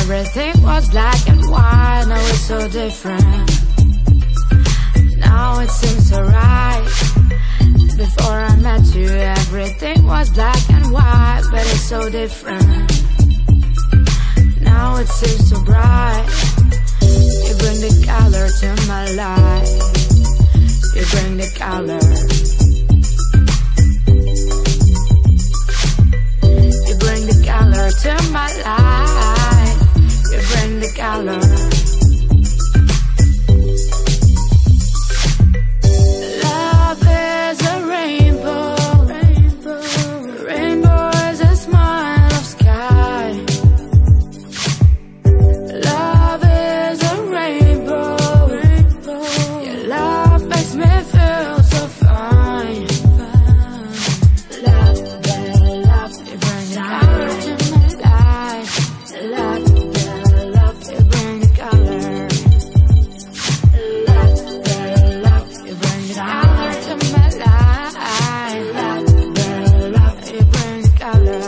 Everything was black and white, now it's so different. Now it seems so right. Before I met you, everything was black and white, but it's so different. Now it seems so bright. You bring the color to my life. You bring the color. You bring the color to my life. You bring the color. Love is a rainbow. Rainbow is a smile of sky. Love is a rainbow. Your love makes me feel so fine. Love, love, you bring the color to my life. Love, love, you bring the color. Love, love, you bring the color to my life. Love, love, you bring the color.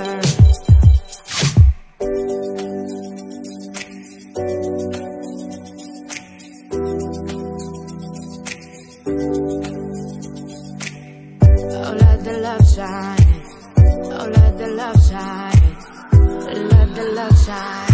Oh, let the love shine. Oh, let the love shine. Let the love shine.